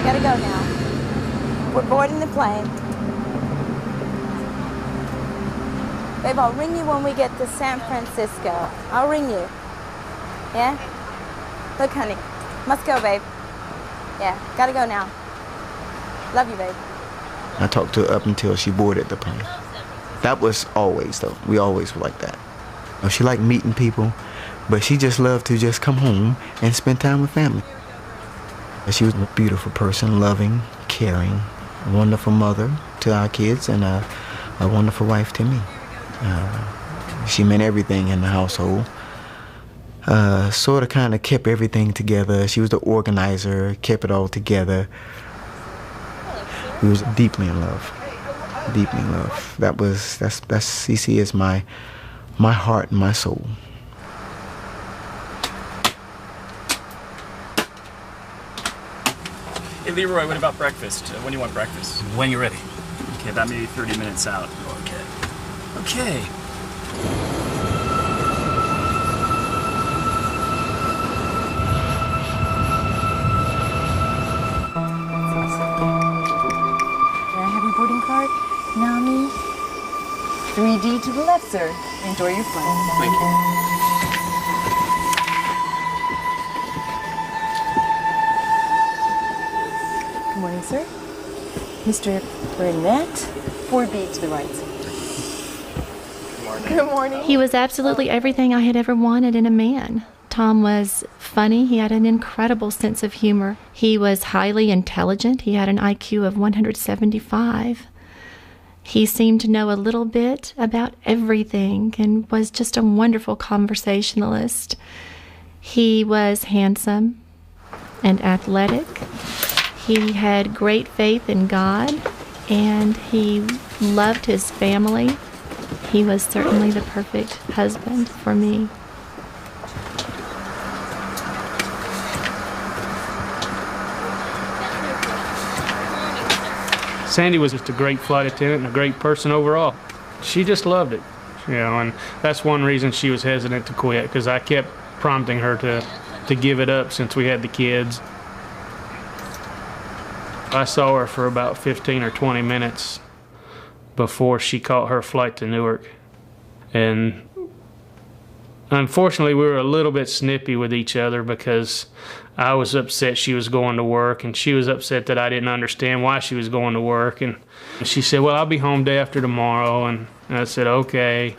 We gotta go now. We're boarding the plane. Babe, I'll ring you when we get to San Francisco. I'll ring you. Yeah? Look, honey. Must go, babe. Yeah, gotta go now. Love you, babe. I talked to her up until she boarded the plane. That was always, though. We always were like that. She liked meeting people, but she just loved to just come home and spend time with family. She was a beautiful person, loving, caring, a wonderful mother to our kids, and a wonderful wife to me. She meant everything in the household. Sort of kind of kept everything together. She was the organizer, kept it all together. We was deeply in love, deeply in love. That's CC is my heart and my soul. Hey Leroy, what about breakfast? When do you want breakfast? When you're ready. Okay, about maybe 30 minutes out. Okay. Okay. Nami, 3D to the left, sir. Enjoy your flight. Thank you. Good morning, sir. Mr. Burnett, 4B to the right, sir. Good morning. Good morning. He was absolutely everything I had ever wanted in a man. Tom was funny. He had an incredible sense of humor. He was highly intelligent. He had an IQ of 175. He seemed to know a little bit about everything and was just a wonderful conversationalist. He was handsome and athletic. He had great faith in God, and he loved his family. He was certainly the perfect husband for me. Sandy was just a great flight attendant and a great person overall. She just loved it, you know, and that's one reason she was hesitant to quit, because I kept prompting her to give it up since we had the kids. I saw her for about 15 or 20 minutes before she caught her flight to Newark. And unfortunately, we were a little bit snippy with each other because I was upset she was going to work, and she was upset that I didn't understand why she was going to work. And she said, well, I'll be home day after tomorrow. And I said, okay.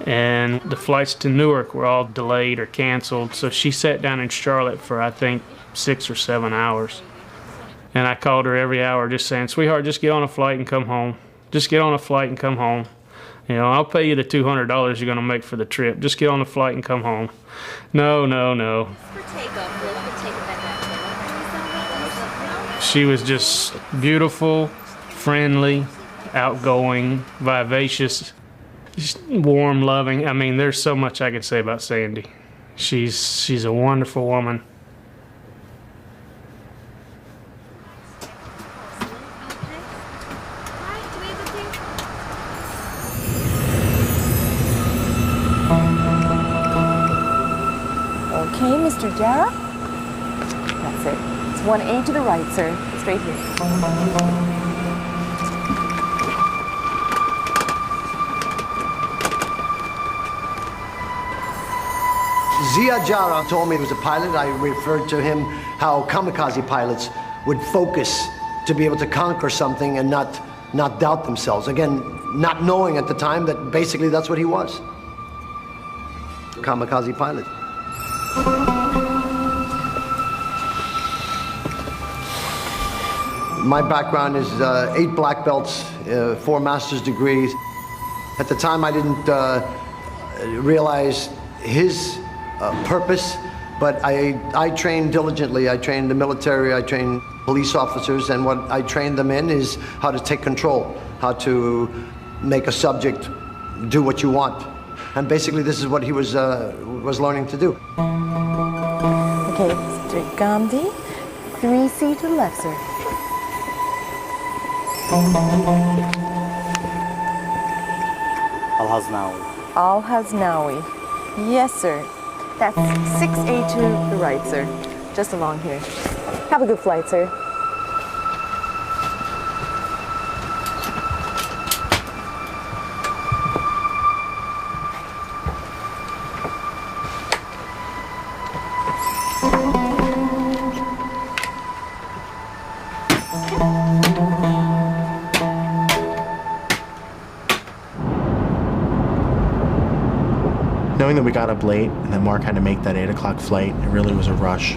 And the flights to Newark were all delayed or canceled, so she sat down in Charlotte for, I think, 6 or 7 hours. And I called her every hour just saying, sweetheart, just get on a flight and come home. Just get on a flight and come home. You know, I'll pay you the $200 you're going to make for the trip. Just get on the flight and come home. No, no, no. She was just beautiful, friendly, outgoing, vivacious, warm, loving. I mean, there's so much I could say about Sandy. She's a wonderful woman. Okay, Mr. Jarrah. That's it. It's 1A to the right, sir. Straight here. Zia Jarrah told me he was a pilot. I referred to him how kamikaze pilots would focus to be able to conquer something and not doubt themselves. Again, not knowing at the time that basically that's what he was. Kamikaze pilot. My background is 8 black belts, 4 master's degrees. At the time, I didn't realize his purpose, but I trained diligently. I trained the military, I trained police officers, and what I trained them in is how to take control, how to make a subject do what you want. And basically, this is what he was learning to do. Okay, Mr. Gandhi, 3C to the left, sir. Al-Haznawi. Al-Haznawi. Yes, sir. That's 6A to the right, sir. Just along here. Have a good flight, sir. Knowing that we got up late and that Mark had to make that 8 o'clock flight, it really was a rush.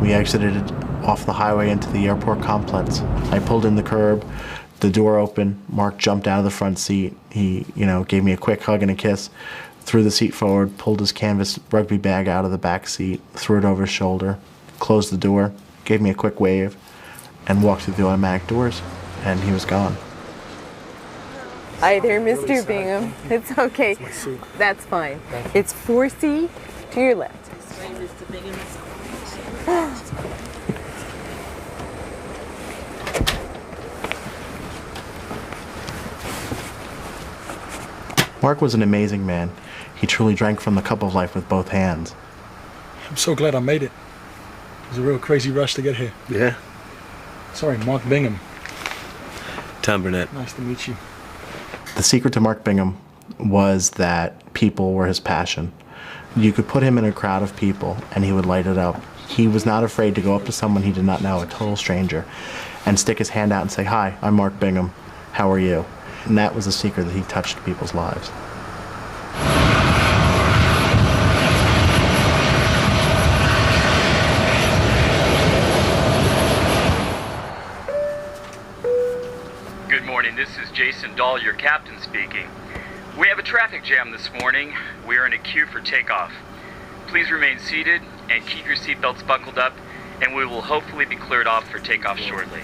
We exited off the highway into the airport complex. I pulled in the curb, the door opened, Mark jumped out of the front seat. He, gave me a quick hug and a kiss, threw the seat forward, pulled his canvas rugby bag out of the back seat, threw it over his shoulder, closed the door, gave me a quick wave, and walked through the automatic doors, and he was gone. Hi there, Mr. Bingham. It's okay. That's fine. It's 4C to your left. Mark was an amazing man. He truly drank from the cup of life with both hands. I'm so glad I made it. It was a real crazy rush to get here. Yeah. Sorry, Mark Bingham. Tom Burnett. Nice to meet you. The secret to Mark Bingham was that people were his passion. You could put him in a crowd of people and he would light it up. He was not afraid to go up to someone he did not know, a total stranger, and stick his hand out and say, "Hi, I'm Mark Bingham. How are you?" And that was the secret that he touched people's lives. Good morning, this is Jason Dahl, your captain speaking. We have a traffic jam this morning. We are in a queue for takeoff. Please remain seated and keep your seatbelts buckled up, and we will hopefully be cleared off for takeoff shortly.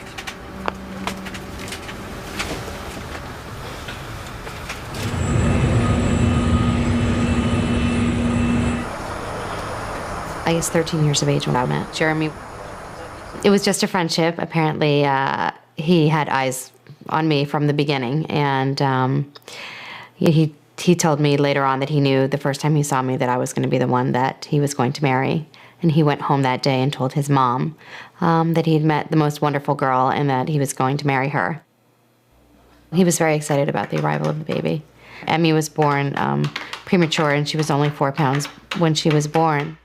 I was 13 years of age when I met Jeremy. It was just a friendship. Apparently, he had eyes on me from the beginning, and he told me later on that he knew the first time he saw me that I was going to be the one that he was going to marry. And he went home that day and told his mom that he had met the most wonderful girl and that he was going to marry her. He was very excited about the arrival of the baby. Emmy was born premature, and she was only 4 pounds when she was born.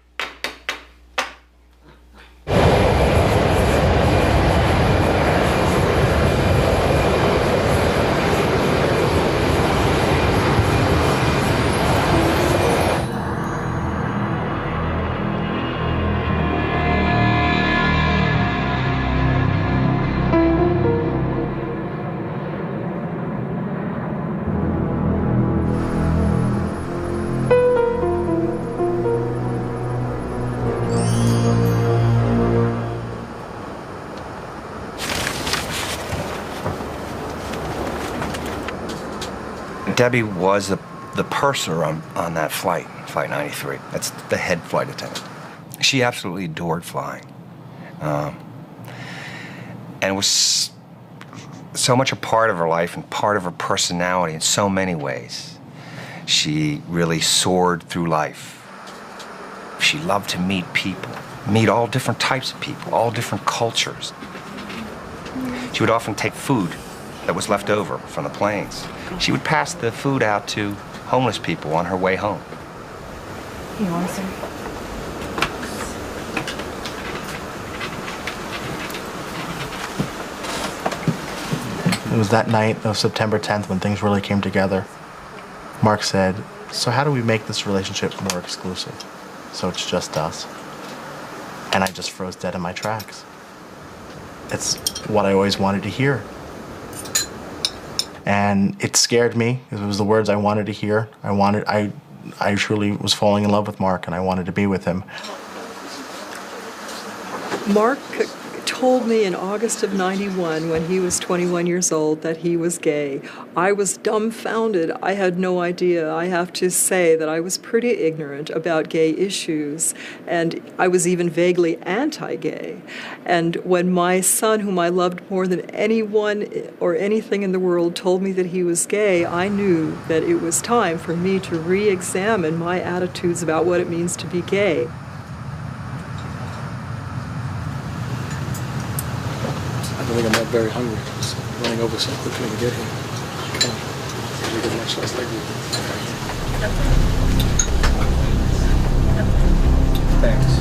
Debbie was the purser on that flight, Flight 93. That's the head flight attendant. She absolutely adored flying. And was so much a part of her life and part of her personality in so many ways. She really soared through life. She loved to meet people, meet all different types of people, all different cultures. She would often take food that was left over from the planes. She would pass the food out to homeless people on her way home. You want some? It was that night of September 10th when things really came together. Mark said, "So how do we make this relationship more exclusive? So it's just us." And I just froze dead in my tracks. It's what I always wanted to hear. And it scared me. It was the words I wanted to hear. I truly was falling in love with Mark, and I wanted to be with him. Mark told me in August of '91, when he was 21 years old, that he was gay. I was dumbfounded. I had no idea. I have to say that I was pretty ignorant about gay issues, and I was even vaguely anti-gay. And when my son, whom I loved more than anyone or anything in the world, told me that he was gay, I knew that it was time for me to re-examine my attitudes about what it means to be gay. think I'm not very hungry. I was running over so quickly to get here. Come on. We get lunch last night. Thanks.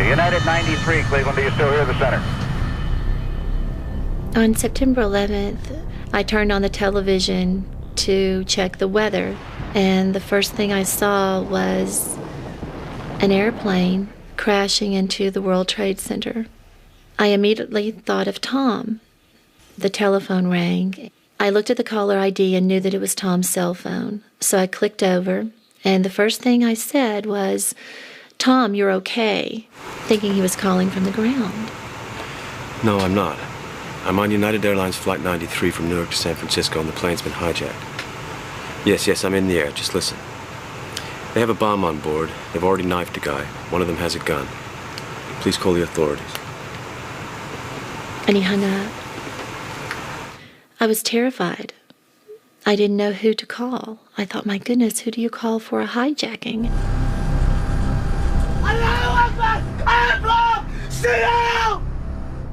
United 93, Cleveland, do you still hear the center? On September 11th, I turned on the television to check the weather, and the first thing I saw was an airplane crashing into the World Trade Center. I immediately thought of Tom. The telephone rang. I looked at the caller ID and knew that it was Tom's cell phone. So I clicked over, and the first thing I said was, "Tom, you're okay," thinking he was calling from the ground. No, I'm not. I'm on United Airlines Flight 93 from Newark to San Francisco, and the plane's been hijacked. Yes, I'm in the air. Just listen. They have a bomb on board. They've already knifed a guy. One of them has a gun. Please call the authorities. And he hung up. I was terrified. I didn't know who to call. I thought, my goodness, who do you call for a hijacking?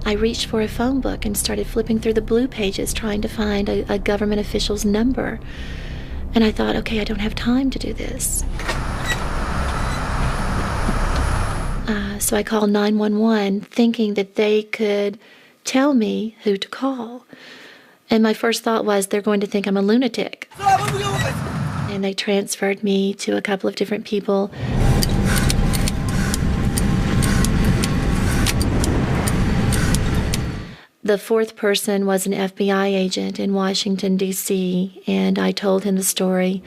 I reached for a phone book and started flipping through the blue pages trying to find a government official's number. And I thought, okay, I don't have time to do this. So I called 911 thinking that they could tell me who to call. And my first thought was, they're going to think I'm a lunatic. And they transferred me to a couple of different people. The fourth person was an FBI agent in Washington, D.C., and I told him the story.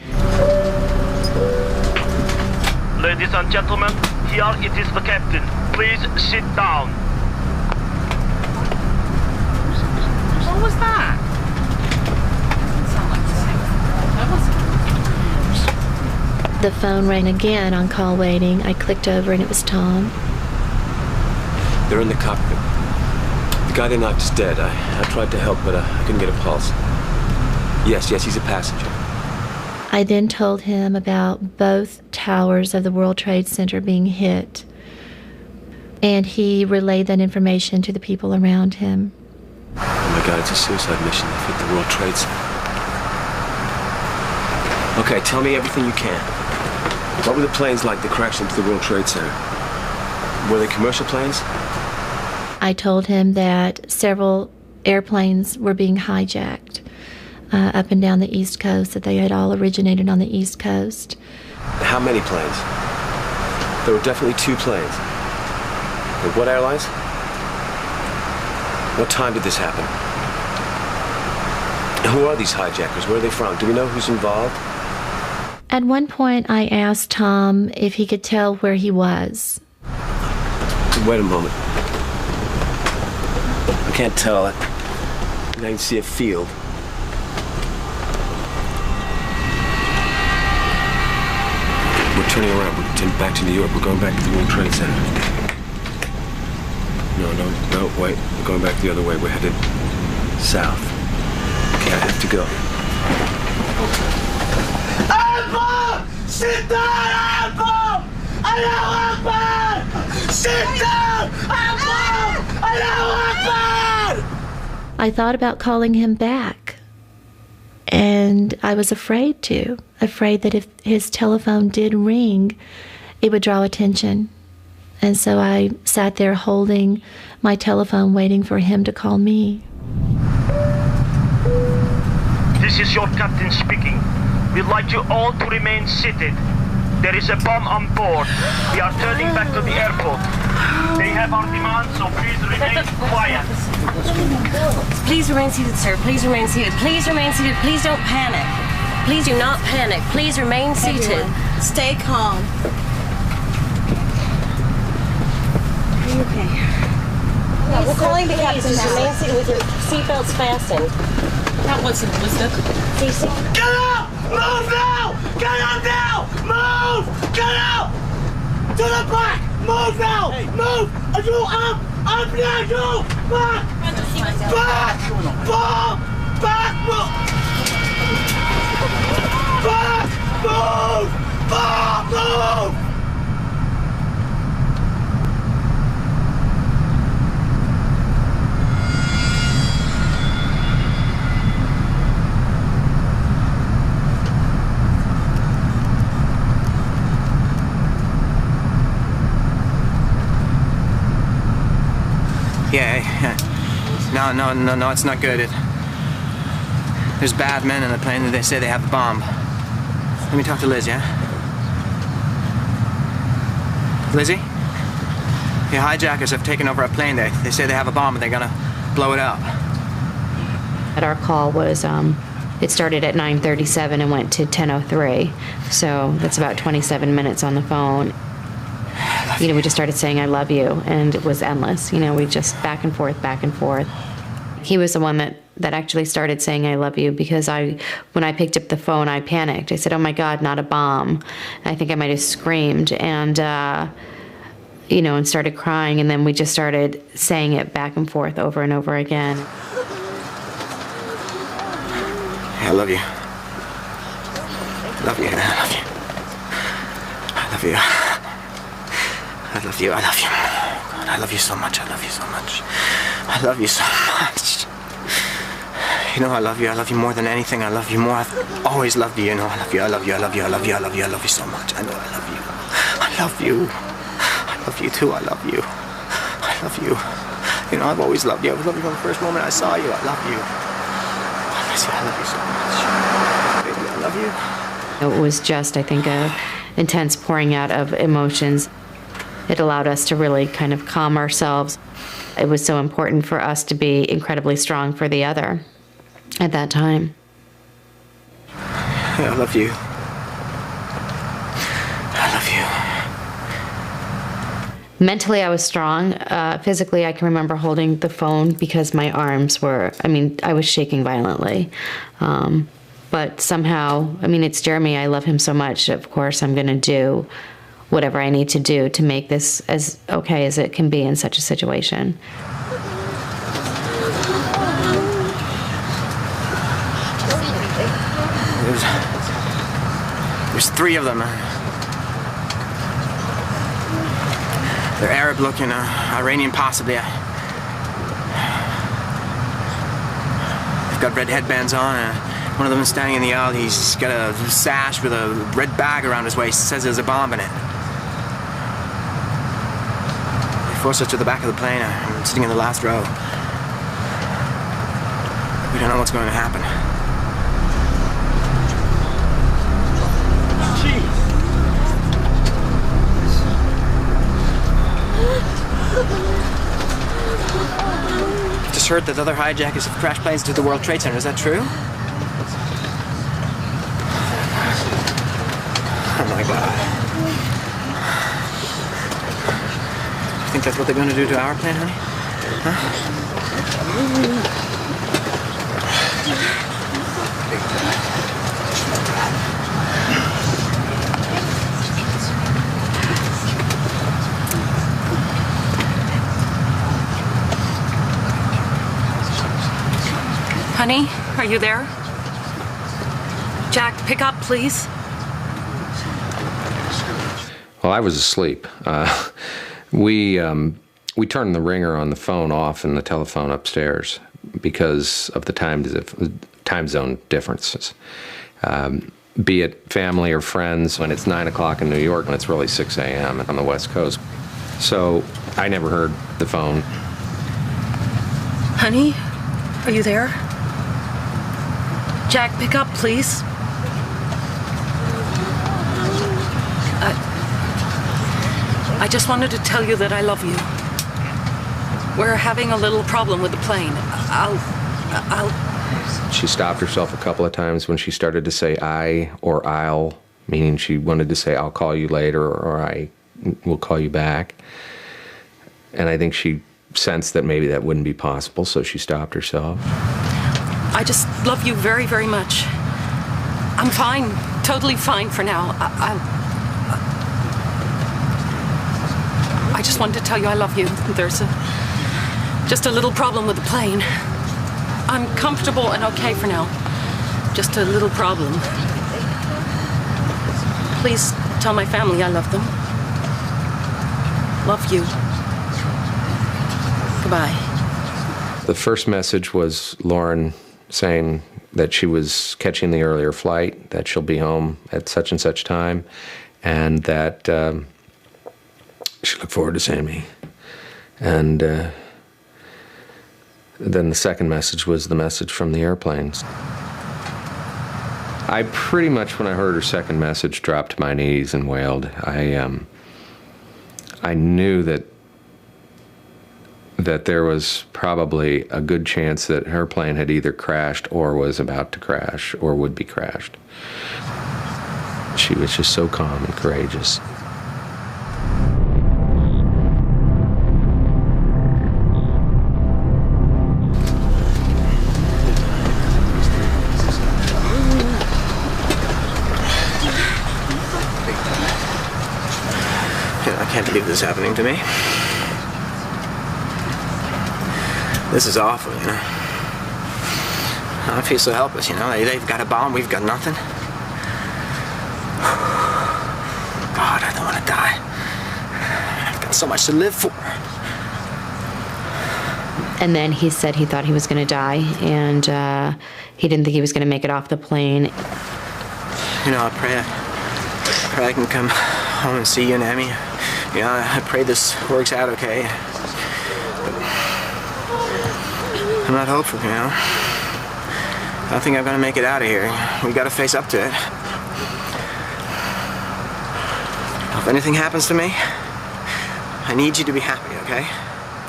Ladies and gentlemen, here it is the captain. Please sit down. What was that? The phone rang again on call waiting. I clicked over and it was Tom. They're in the cockpit. The guy they knocked is dead. I tried to help, but I couldn't get a pulse. Yes, he's a passenger. I then told him about both towers of the World Trade Center being hit, and he relayed that information to the people around him. Oh my God, it's a suicide mission. They've hit the World Trade Center. Okay, tell me everything you can. What were the planes like that crashed into the World Trade Center? Were they commercial planes? I told him that several airplanes were being hijacked up and down the East Coast, that they had all originated on the East Coast. How many planes? There were definitely 2 planes. But what airlines? What time did this happen? Who are these hijackers? Where are they from? Do we know who's involved? At one point, I asked Tom if he could tell where he was. Wait a moment. I can't tell. I can see a field. We're turning around. We're back to New York. We're going back to the World Trade Center. No, wait. We're going back the other way. We're headed south. Okay, I have to go. Alpha! Sit down, Alpha! Allahu Akbar! Sit down, Alpha! Allahu Akbar! I thought about calling him back, and I was afraid that if his telephone did ring, it would draw attention. And so I sat there holding my telephone, waiting for him to call me. This is your captain speaking. We'd like you all to remain seated. There is a bomb on board. We are turning back to the airport. They have our demands, so please remain quiet. Please remain seated, sir. Please remain seated. Please remain seated. Please don't panic. Please do not panic. Please remain seated. Stay calm. Are you okay? Yeah, we're calling the captain now. Remain seated with your seatbelts fastened. That wasn't Elizabeth. Get out! Move now! Get out now! Move! Get out! To the back! Move now! Move! Are you up? Up now! You! Back! Back! Move! Back! Move! Back! Move! Back! Move! Yeah. No, it's not good. There's bad men in the plane and they say they have a bomb. Let me talk to Liz, yeah? Lizzie? The hijackers have taken over a plane. They say they have a bomb and they're gonna blow it up. Our call was, it started at 9:37 and went to 10:03. So that's about 27 minutes on the phone. You know, we just started saying, I love you, and it was endless. You know, we just back and forth, back and forth. He was the one that actually started saying, I love you, because when I picked up the phone, I panicked. I said, oh my God, not a bomb. I think I might have screamed and, you know, and started crying, and then we just started saying it back and forth over and over again. I love you. I love you. I love you. I love you. I love you. I love you. God, I love you so much. I love you so much. I love you so much. You know I love you. I love you more than anything. I love you more. I've always loved you. You know I love you. I love you. I love you. I love you. I love you. I love you so much. I know I love you. I love you. I love you too. I love you. I love you. You know I've always loved you. I loved you from the first moment I saw you. I love you. I miss you. I love you so much. Baby, I love you. It was just, I think, a intense pouring out of emotions. It allowed us to really kind of calm ourselves. It was so important for us to be incredibly strong for the other at that time. I love you. I love you. Mentally, I was strong. Physically, I can remember holding the phone because my arms were, I was shaking violently. But somehow, it's Jeremy. I love him so much. Of course, I'm going to do whatever I need to do to make this as okay as it can be in such a situation. There's three of them. They're Arab looking, Iranian possibly. They've got red headbands on. One of them is standing in the aisle. He's got a sash with a red bag around his waist. It says there's a bomb in it. They forced us to the back of the plane. I'm sitting in the last row. We don't know what's going to happen. Just heard that other hijackers have crashed planes to the World Trade Center. Is that true? Oh my God. You think that's what they're going to do to our plane, honey? Huh? Honey, are you there? Jack, pick up, please. Well, I was asleep. We turned the ringer on the phone off and the telephone upstairs because of the time zone differences. Be it family or friends, when it's 9 o'clock in New York and it's really 6 a.m. on the West Coast. So I never heard the phone. Honey, are you there? Jack, pick up, please. I just wanted to tell you that I love you. We're having a little problem with the plane. She stopped herself a couple of times when she started to say I or I'll, meaning she wanted to say I'll call you later or I will call you back. And I think she sensed that maybe that wouldn't be possible, so she stopped herself. I just love you very, very much. I'm fine, totally fine for now. I just wanted to tell you I love you. There's just a little problem with the plane. I'm comfortable and okay for now. Just a little problem. Please tell my family I love them. Love you. Goodbye. The first message was Lauren saying that she was catching the earlier flight, that she'll be home at such and such time, and that she looked forward to seeing me. And then the second message was the message from the airplanes. I pretty much, when I heard her second message, dropped to my knees and wailed. I knew that there was probably a good chance that her plane had either crashed or was about to crash or would be crashed. She was just so calm and courageous. I can't believe this is happening to me. This is awful, you know. I feel so helpless, you know. They've got a bomb, we've got nothing. God, I don't want to die. I've got so much to live for. And then he said he thought he was going to die, and he didn't think he was going to make it off the plane. You know, I pray I can come home and see you and Emmy. You know, I pray this works out okay. I'm not hopeful, you know. I don't think I'm gonna make it out of here. We gotta face up to it. If anything happens to me, I need you to be happy, okay?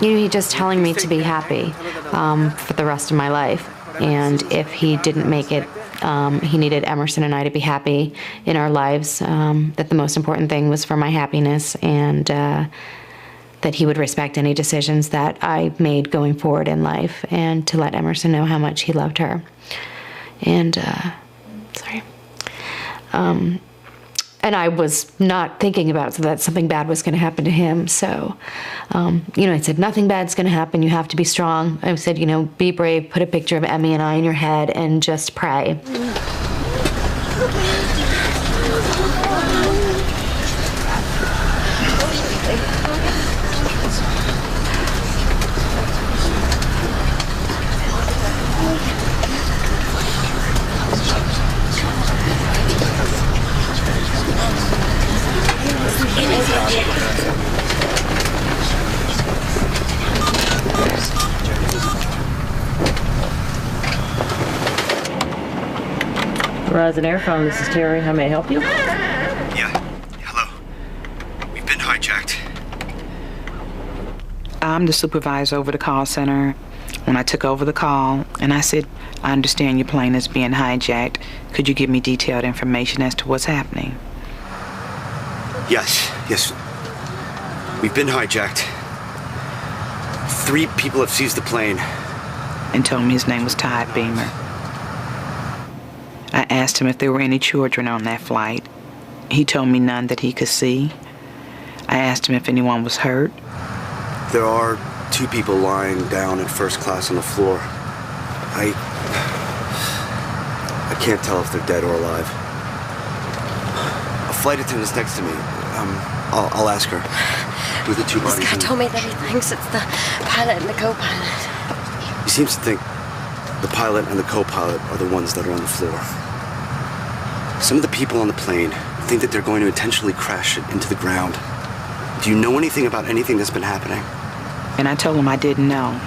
You know, he's just telling me to be happy for the rest of my life. And if he didn't make it, he needed Emerson and I to be happy in our lives, that the most important thing was for my happiness, and that he would respect any decisions that I made going forward in life, and to let Emerson know how much he loved her. And, and I was not thinking about that something bad was going to happen to him. So, you know, I said, nothing bad's going to happen. You have to be strong. I said, you know, be brave, put a picture of Emmy and I in your head, and just pray. Verizon Airphone, this is Terry. How may I help you? Yeah. Hello. We've been hijacked. I'm the supervisor over the call center. when I took over the call, and I said, I understand your plane is being hijacked. Could you give me detailed information as to what's happening? Yes. We've been hijacked. 3 people have seized the plane. And told me his name was Todd Beamer. I asked him if there were any children on that flight. He told me none that he could see. I asked him if anyone was hurt. There are 2 people lying down in first class on the floor. I can't tell if they're dead or alive. A flight attendant's next to me. I'll ask her. Who the 2 bodies? This guy told me that he thinks it's the pilot and the co-pilot. He seems to think the pilot and the co-pilot are the ones that are on the floor. Some of the people on the plane think that they're going to intentionally crash it into the ground. Do you know anything about anything that's been happening? And I told him I didn't know.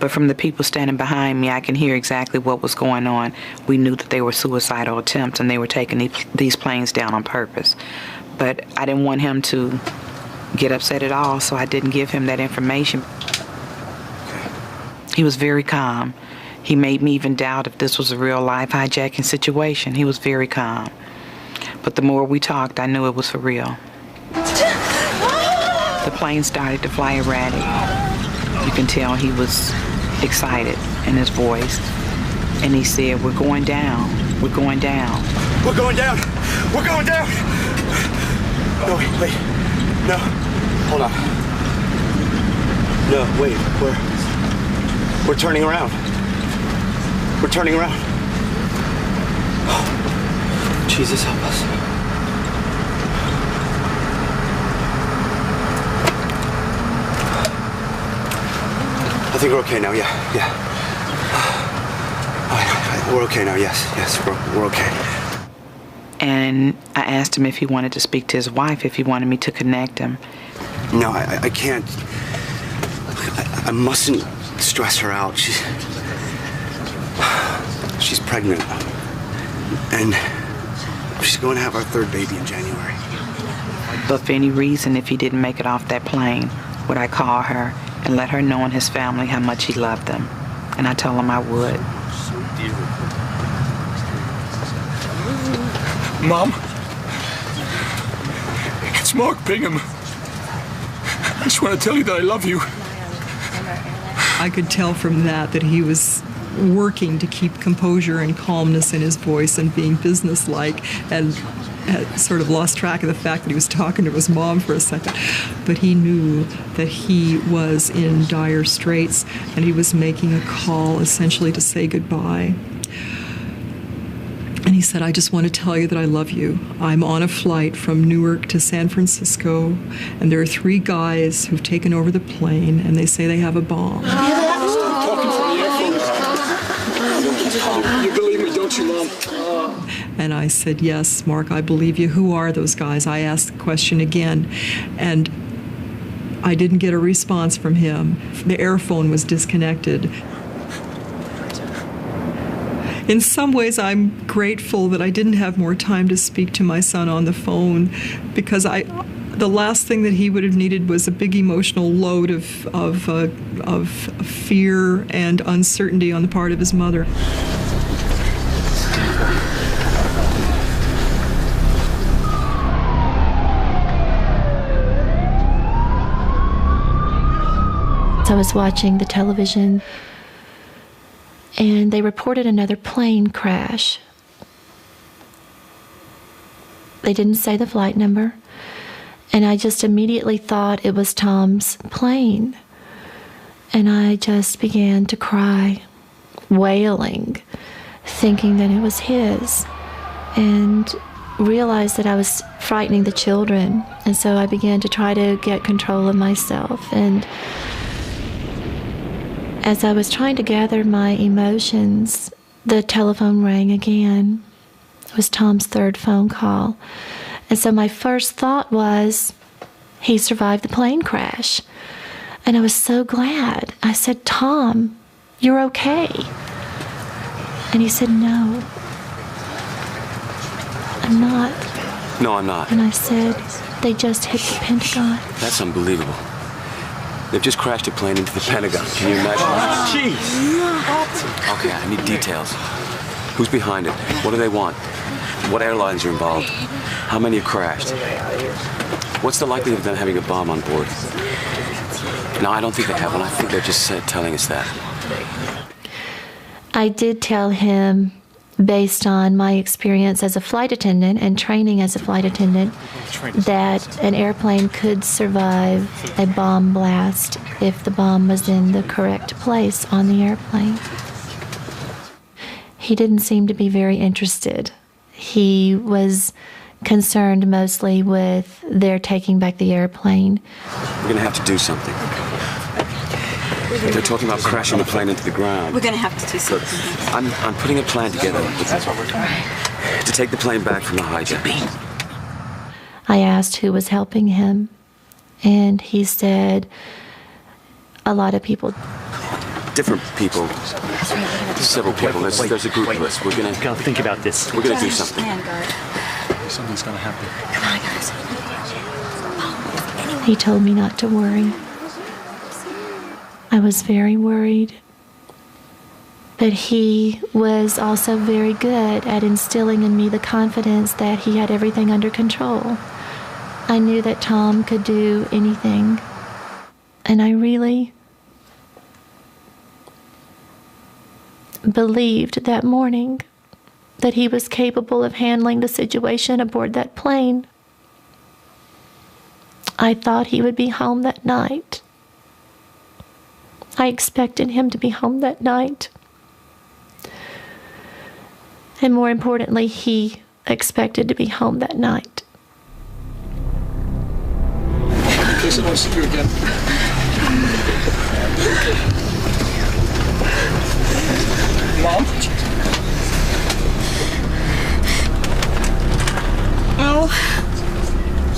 But from the people standing behind me, I can hear exactly what was going on. We knew that they were suicidal attempts and they were taking these planes down on purpose. But I didn't want him to get upset at all, so I didn't give him that information. He was very calm. He made me even doubt if this was a real-life hijacking situation. He was very calm. But the more we talked, I knew it was for real. The plane started to fly erratic. You can tell he was excited in his voice. And he said, "We're going down. We're going down. We're going down. We're going down." No, wait. No. Hold on. No, wait. We're turning around. We're turning around. Oh, Jesus, help us. I think we're okay now, yeah. We're okay now, yes, we're okay. And I asked him if he wanted to speak to his wife, if he wanted me to connect him. No, I can't. I mustn't stress her out. She's pregnant. And she's going to have our 3rd baby in January. But for any reason, if he didn't make it off that plane, would I call her and let her know and his family how much he loved them? And I told him I would. Mom? It's Mark Bingham. I just want to tell you that I love you. I could tell from that he was working to keep composure and calmness in his voice and being businesslike, and had sort of lost track of the fact that he was talking to his mom for a second. But he knew that he was in dire straits and he was making a call essentially to say goodbye. And he said, "I just want to tell you that I love you. I'm on a flight from Newark to San Francisco, and there are 3 guys who've taken over the plane, and they say they have a bomb." You believe me, don't you, Mom? And I said, "Yes, Mark, I believe you. Who are those guys?" I asked the question again, and I didn't get a response from him. The airphone was disconnected. In some ways, I'm grateful that I didn't have more time to speak to my son on the phone, because the last thing that he would have needed was a big emotional load of fear and uncertainty on the part of his mother. So I was watching the television, and they reported another plane crash. They didn't say the flight number, and I just immediately thought it was Tom's plane. And I just began to cry, wailing, thinking that it was his, and realized that I was frightening the children. And so I began to try to get control of myself. And as I was trying to gather my emotions, the telephone rang again. It was Tom's 3rd phone call. And so my first thought was, he survived the plane crash. And I was so glad. I said, "Tom, you're okay." And he said, "No, I'm not." No, I'm not. And I said, "They just hit the Pentagon." That's unbelievable. They've just crashed a plane into the Pentagon. Can you imagine? Jeez. Okay, I need details. Who's behind it? What do they want? What airlines are involved? How many have crashed? What's the likelihood of them having a bomb on board? No, I don't think they have one. I think they're just telling us that. I did tell him, based on my experience as a flight attendant and training as a flight attendant, that an airplane could survive a bomb blast if the bomb was in the correct place on the airplane. He didn't seem to be very interested. He was concerned mostly with their taking back the airplane. We're going to have to do something. They're talking about crashing the plane into the ground. We're going to have to do something. I'm putting a plan together to take the plane back from the hijack. I asked who was helping him, and he said a lot of people. Different people. Several people. There's a group of us. We're going to think about this. We're going to do something. Something's going to happen. Come on, guys. He told me not to worry. I was very worried. But he was also very good at instilling in me the confidence that he had everything under control. I knew that Tom could do anything. And I really believed that morning that he was capable of handling the situation aboard that plane. I thought he would be home that night. I expected him to be home that night. And more importantly, he expected to be home that night. In case I don't see you again. Mom? Oh,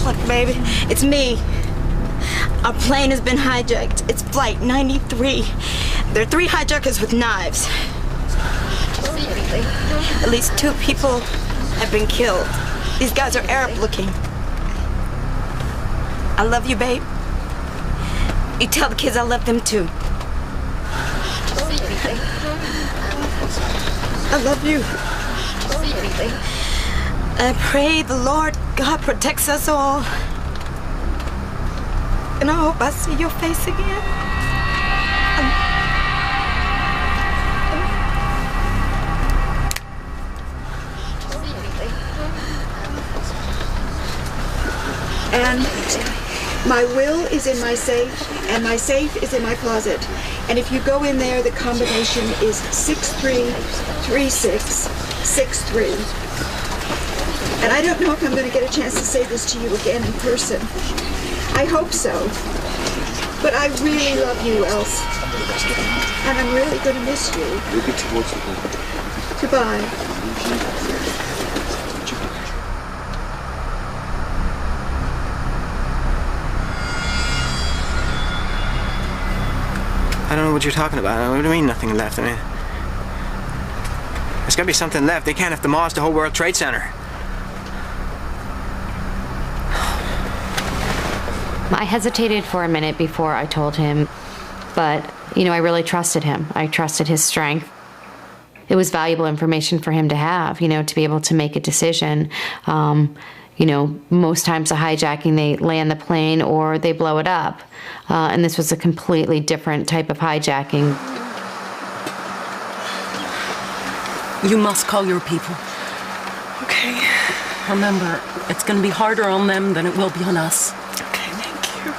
look, baby, it's me. Our plane has been hijacked. It's Flight 93. There are 3 hijackers with knives. At least 2 people have been killed. These guys are Arab-looking. I love you, babe. You tell the kids I love them too. I love you. I pray the Lord God protects us all. And I hope I see your face again. And my will is in my safe, and my safe is in my closet. And if you go in there, the combination is 633663. And I don't know if I'm going to get a chance to say this to you again in person. I hope so. But I really love you, Els. And I'm really going to miss you. We'll be towards you. Goodbye. I don't know what you're talking about. What do you mean nothing left? I mean, there's gotta be something left. They can't have demolished the whole World Trade Center. I hesitated for a minute before I told him, but, you know, I really trusted him. I trusted his strength. It was valuable information for him to have, you know, to be able to make a decision. You know, most times a hijacking, they land the plane or they blow it up. And this was a completely different type of hijacking. You must call your people. Okay. Remember, it's going to be harder on them than it will be on us. Okay, thank you.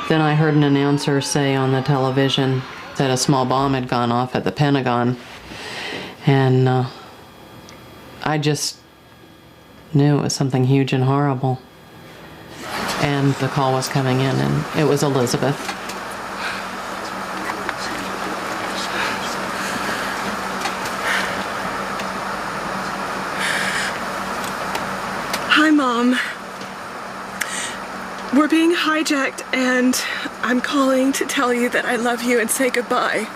Then I heard an announcer say on the television that a small bomb had gone off at the Pentagon. And I just knew it was something huge and horrible. And the call was coming in, and it was Elizabeth. Hi, Mom. We're being hijacked, and I'm calling to tell you that I love you and say goodbye.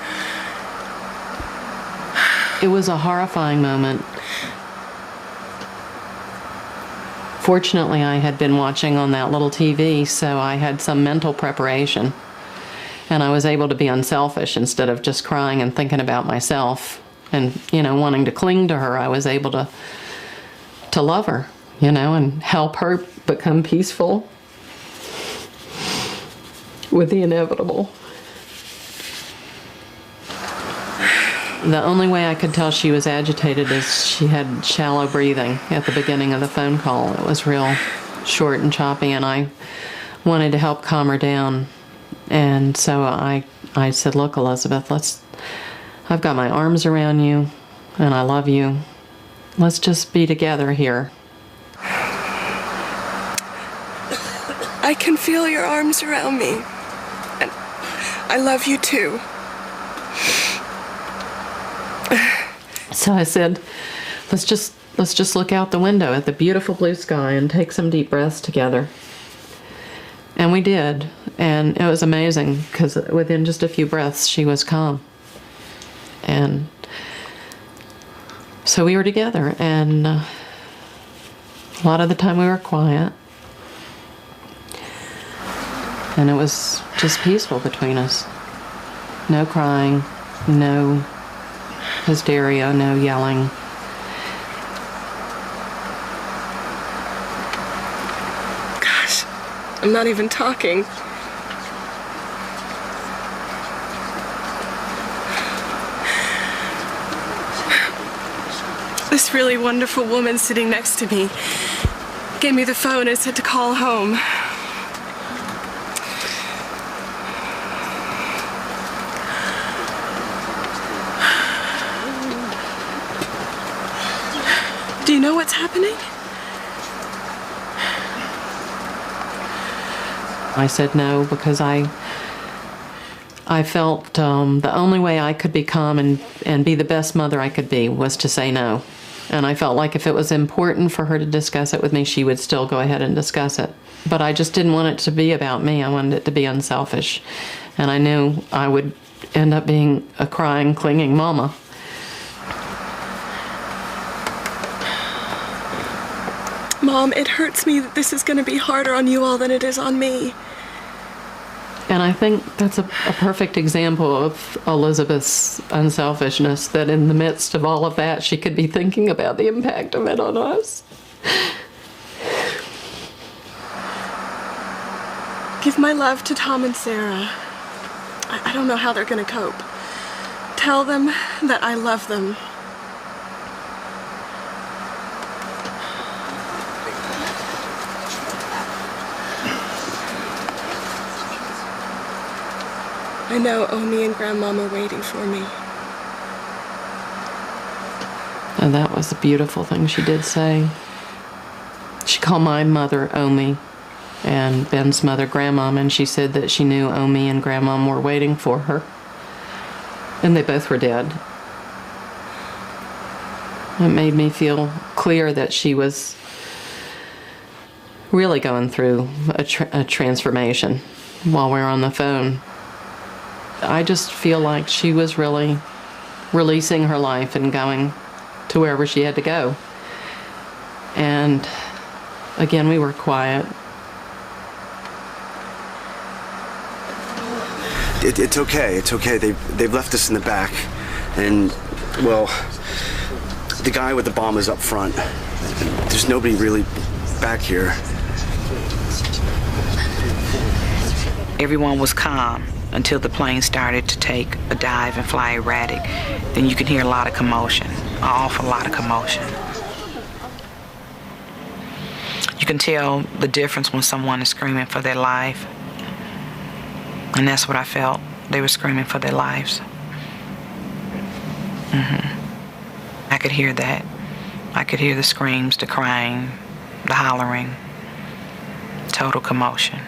It was a horrifying moment. Fortunately, I had been watching on that little TV, so I had some mental preparation. And I was able to be unselfish instead of just crying and thinking about myself and, wanting to cling to her. I was able to love her, and help her become peaceful with the inevitable. The only way I could tell she was agitated is she had shallow breathing at the beginning of the phone call. It was real short and choppy, and I wanted to help calm her down. And so I said, look, Elizabeth, I've got my arms around you, and I love you. Let's just be together here. I can feel your arms around me, and I love you too. So I said, let's just look out the window at the beautiful blue sky and take some deep breaths together. And we did, and it was amazing because within just a few breaths she was calm. And so we were together, and a lot of the time we were quiet. And it was just peaceful between us. No crying, no hysteria, no yelling. Gosh, I'm not even talking. This really wonderful woman sitting next to me gave me the phone and said to call home. Do you know what's happening? I said no because I felt the only way I could be calm and be the best mother I could be was to say no. And I felt like if it was important for her to discuss it with me, she would still go ahead and discuss it. But I just didn't want it to be about me. I wanted it to be unselfish. And I knew I would end up being a crying, clinging mama. Mom, it hurts me that this is going to be harder on you all than it is on me. And I think that's a perfect example of Elizabeth's unselfishness, that in the midst of all of that, she could be thinking about the impact of it on us. Give my love to Tom and Sarah. I don't know how they're going to cope. Tell them that I love them. I know Omi and Grandmom are waiting for me. And that was a beautiful thing she did say. She called my mother Omi and Ben's mother Grandmom, and she said that she knew Omi and Grandmom were waiting for her. And they both were dead. It made me feel clear that she was really going through a transformation while we were on the phone. I just feel like she was really releasing her life and going to wherever she had to go. And again, we were quiet. It's okay. It's okay. They've left us in the back, and well, the guy with the bomb is up front. There's nobody really back here. Everyone was calm until the plane started to take a dive and fly erratic. Then you can hear a lot of commotion, an awful lot of commotion. You can tell the difference when someone is screaming for their life. And that's what I felt. They were screaming for their lives. I could hear that. I could hear the screams, the crying, the hollering. Total commotion.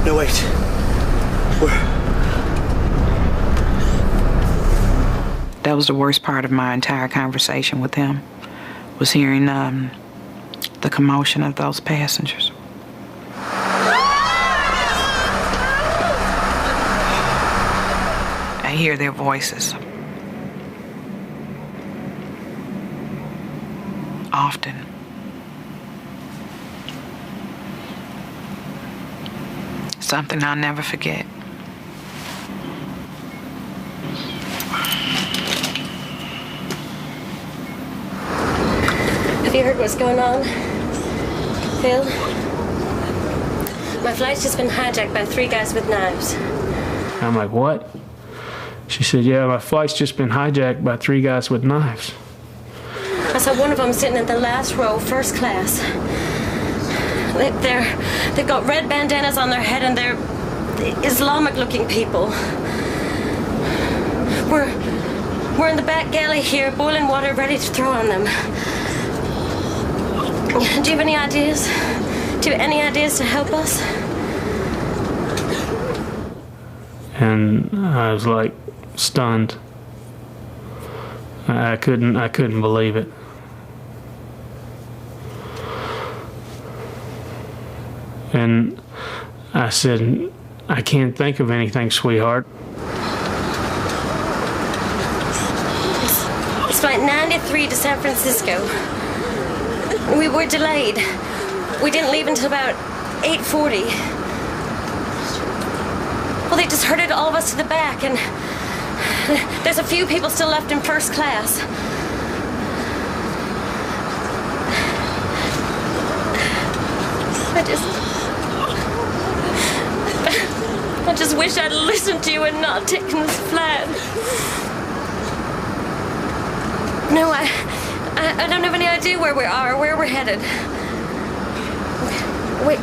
No, wait. That was the worst part of my entire conversation with him, was hearing the commotion of those passengers. I hear their voices often. Something I'll never forget. Have you heard what's going on, Phil? My flight's just been hijacked by 3 guys with knives. I'm like, what? She said, yeah, my flight's just been hijacked by 3 guys with knives. I saw one of them sitting in the last row, first class. They've got red bandanas on their head and they're Islamic-looking people. We're in the back galley here, boiling water ready to throw on them. Do you have any ideas? Do you have any ideas to help us? And I was like stunned. I couldn't believe it. And I said, I can't think of anything, sweetheart. It's flight 93 to San Francisco. We were delayed. We didn't leave until about 8:40. Well, they just herded all of us to the back, and there's a few people still left in first class. I just wish I'd listened to you and not taken this flight. No, I don't have any idea where we are, where we're headed. Wait,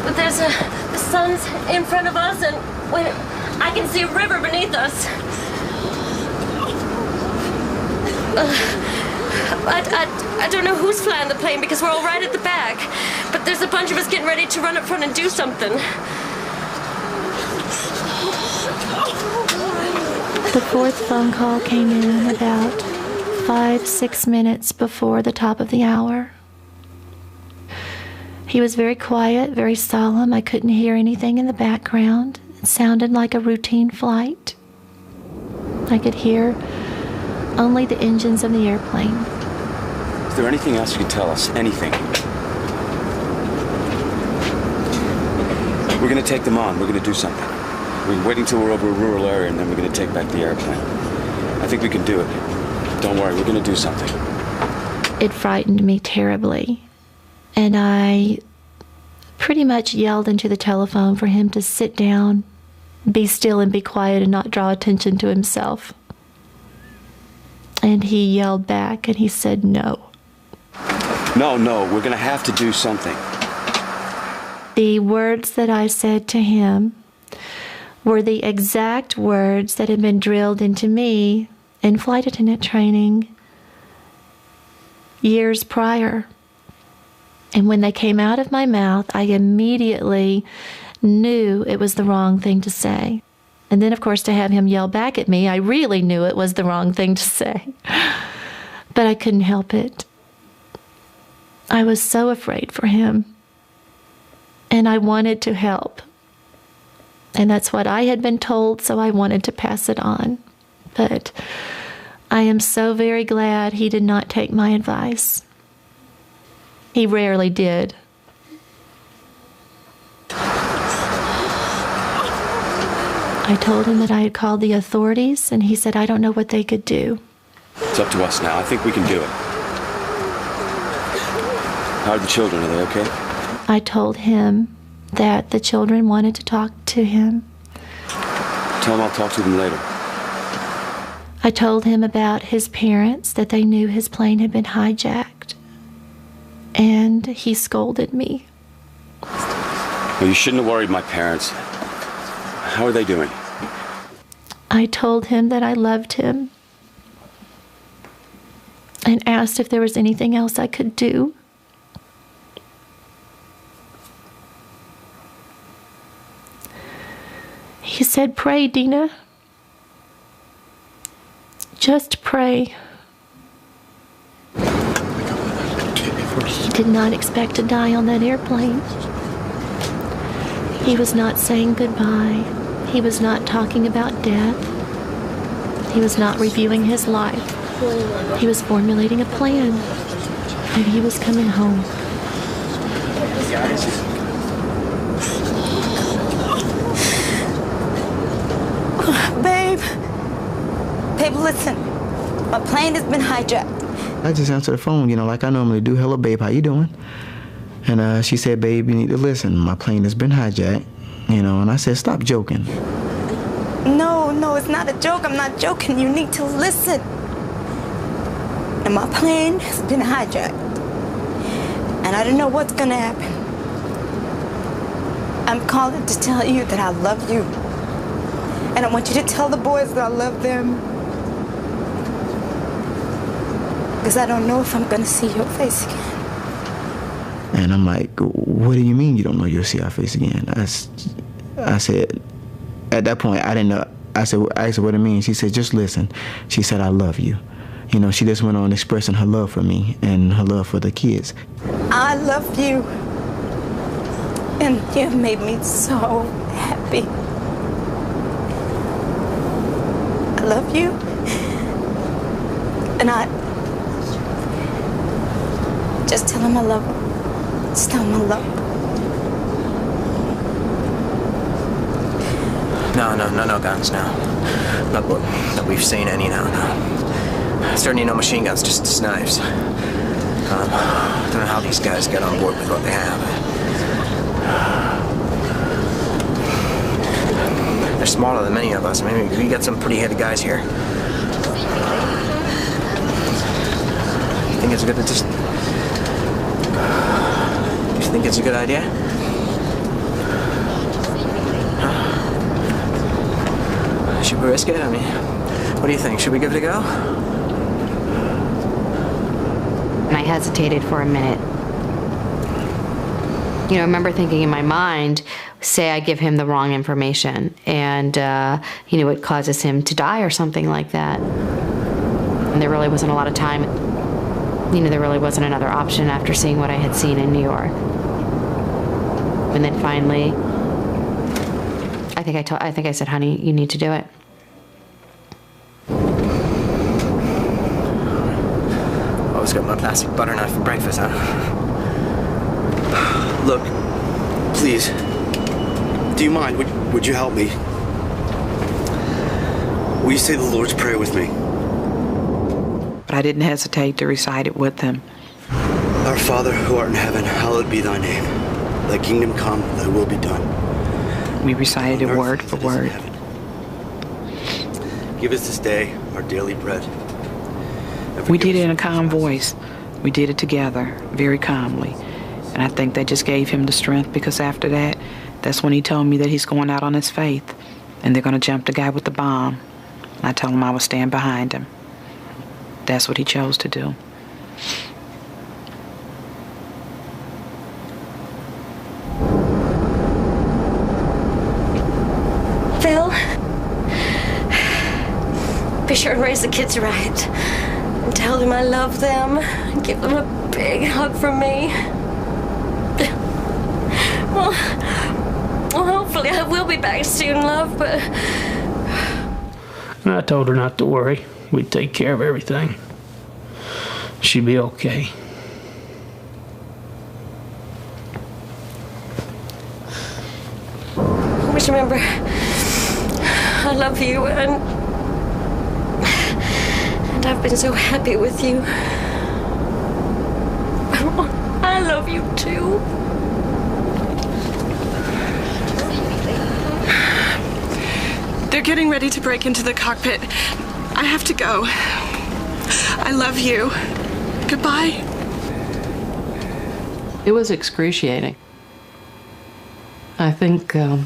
the sun's in front of us, and wait, I can see a river beneath us. I don't know who's flying the plane because we're all right at the back, but there's a bunch of us getting ready to run up front and do something. The fourth phone call came in about 5-6 minutes before the top of the hour. He was very quiet, very solemn. I couldn't hear anything in the background. It sounded like a routine flight. I could hear only the engines of the airplane. Is there anything else you can tell us? Anything? We're gonna take them on. We're gonna do something. We're waiting till we're over a rural area, and then we're gonna take back the airplane. I think we can do it. Don't worry, we're gonna do something. It frightened me terribly, and I pretty much yelled into the telephone for him to sit down, be still and be quiet and not draw attention to himself. And he yelled back and he said no. No, we're gonna have to do something. The words that I said to him were the exact words that had been drilled into me in flight attendant training years prior. And when they came out of my mouth, I immediately knew it was the wrong thing to say. And then, of course, to have him yell back at me, I really knew it was the wrong thing to say. But I couldn't help it. I was so afraid for him. And I wanted to help. And that's what I had been told, so I wanted to pass it on. But I am so very glad he did not take my advice. He rarely did. I told him that I had called the authorities, and he said, I don't know what they could do. It's up to us now. I think we can do it. How are the children? Are they okay? I told him that the children wanted to talk to him. Tell him I'll talk to them later. I told him about his parents, that they knew his plane had been hijacked. And he scolded me. Well, you shouldn't have worried my parents. How are they doing? I told him that I loved him and asked if there was anything else I could do. He said, pray, Dina. Just pray. He did not expect to die on that airplane. He was not saying goodbye. He was not talking about death. He was not reviewing his life. He was formulating a plan. And he was coming home. Babe. Babe, listen. My plane has been hijacked. I just answered the phone, you know, like I normally do. Hello, babe, how you doing? And she said, babe, you need to listen. My plane has been hijacked, you know, and I said, stop joking. No, it's not a joke. I'm not joking. You need to listen. And my plane has been hijacked. And I don't know what's gonna happen. I'm calling to tell you that I love you. And I want you to tell the boys that I love them. Because I don't know if I'm gonna see your face again. And I'm like, what do you mean you don't know you'll see our face again? I said, at that point, I didn't know. I asked her what it means. She said, just listen. She said, I love you. You know, she just went on expressing her love for me and her love for the kids. I love you. And you've made me so happy. I love you. And just tell him I love him. Just tell him I love him. No guns, no. Not that we've seen any, no. Certainly no machine guns, just knives. Don't know how these guys get on board with what they have. They're smaller than many of us. I mean, we got some pretty heavy guys here. You think it's a good You think it's a good idea? Should we risk it? I mean, what do you think? Should we give it a go? And I hesitated for a minute. You know, I remember thinking in my mind, say I give him the wrong information and, you know, it causes him to die or something like that. And there really wasn't a lot of time. You know, there really wasn't another option after seeing what I had seen in New York. And then finally, I think I said, honey, you need to do it. Always got my plastic butter knife for breakfast, huh? Look, please, do you mind? Would you help me? Will you say the Lord's Prayer with me? But I didn't hesitate to recite it with him. Our Father, who art in heaven, hallowed be thy name. Thy kingdom come, thy will be done. We recited it word for word. Give us this day our daily bread. We did it in a calm voice. We did it together, very calmly. And I think that just gave him the strength, because after that, that's when he told me that he's going out on his faith and they're going to jump the guy with the bomb. And I told him I would stand behind him. That's what he chose to do. Phil, be sure and raise the kids right. And tell them I love them. And give them a big hug from me. Well, hopefully I will be back soon, love, but... And I told her not to worry. We'd take care of everything. She'd be okay. Always remember, I love you, and I've been so happy with you. I love you too. They're getting ready to break into the cockpit. I have to go. I love you. Goodbye. It was excruciating. I think, you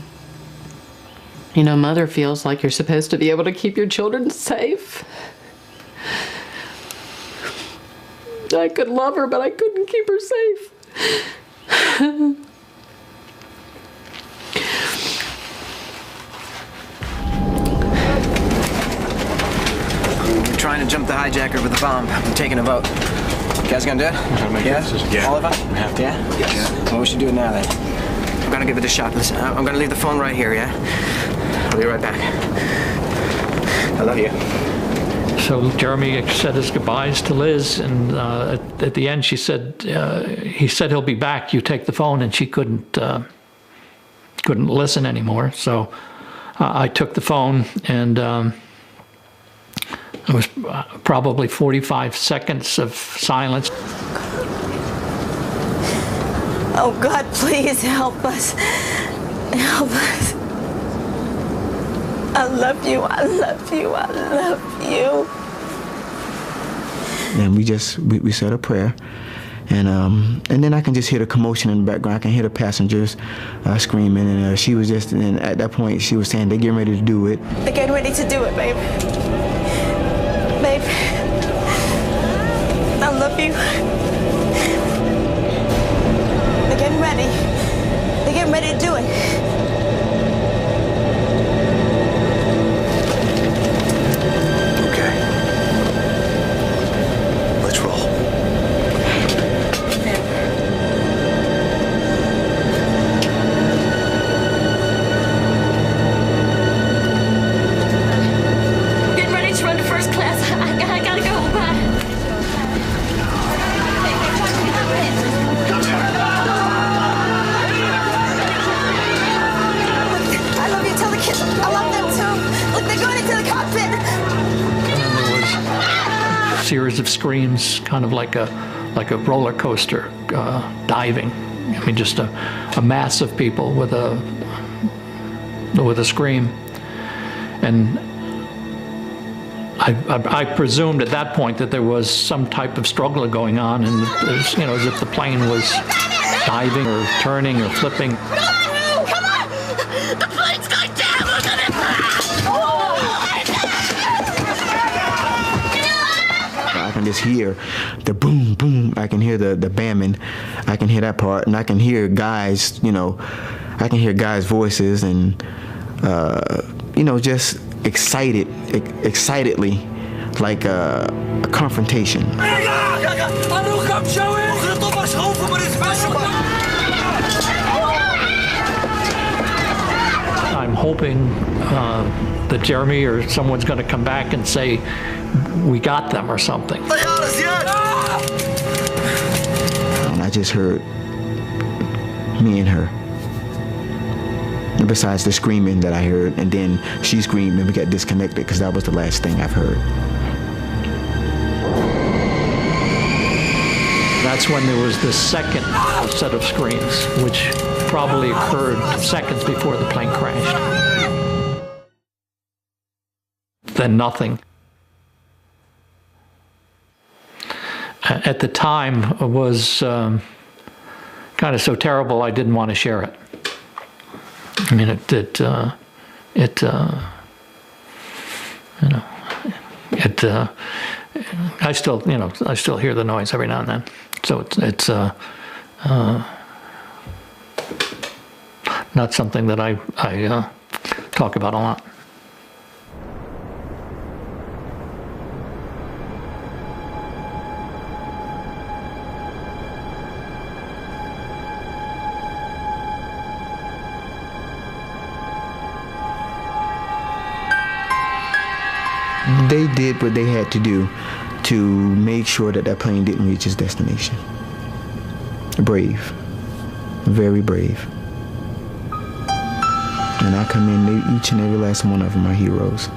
know, mother feels like you're supposed to be able to keep your children safe. I could love her, but I couldn't keep her safe. We're trying to jump the hijacker with a bomb. I'm taking a vote. You guys gonna do it? Yeah. All of us? We have to. Yeah? Yes. Well, we should do it now then. I'm gonna give it a shot. Listen, I'm gonna leave the phone right here, yeah? I'll be right back. I love you. So Jeremy said his goodbyes to Liz, and at the end she said, he said he'll be back, you take the phone, and she couldn't listen anymore. So I took the phone, and it was probably 45 seconds of silence. Oh God, please help us. Help us. I love you, I love you, I love you. And we said a prayer, and then I can just hear the commotion in the background. I can hear the passengers screaming, and she was just, and at that point she was saying they're getting ready to do it. They're getting ready to do it, babe. Babe, I love you. They're getting ready. They're getting ready to do it. Series of screams, kind of like a roller coaster, diving. I mean, just a mass of people with a scream, and I presumed at that point that there was some type of struggle going on, and as if the plane was diving or turning or flipping. Come on! The plane's going down! Look at it! I can just hear the boom, boom. I can hear the bamming. I can hear that part, and I can hear guys, I can hear guys' voices, and just excitedly, like a confrontation. I'm hoping that Jeremy or someone's going to come back and say, we got them or something. And I just heard me and her. And besides the screaming that I heard, and then she screamed and we got disconnected because that was the last thing I've heard. That's when there was the second set of screams, which probably occurred seconds before the plane crashed. Then nothing. At the time, it was kind of so terrible I didn't want to share it. I mean, I still hear the noise every now and then. So it's not something that I talk about a lot. They did what they had to do to make sure that that plane didn't reach its destination. Brave, very brave. And I commend each and every last one of them are heroes.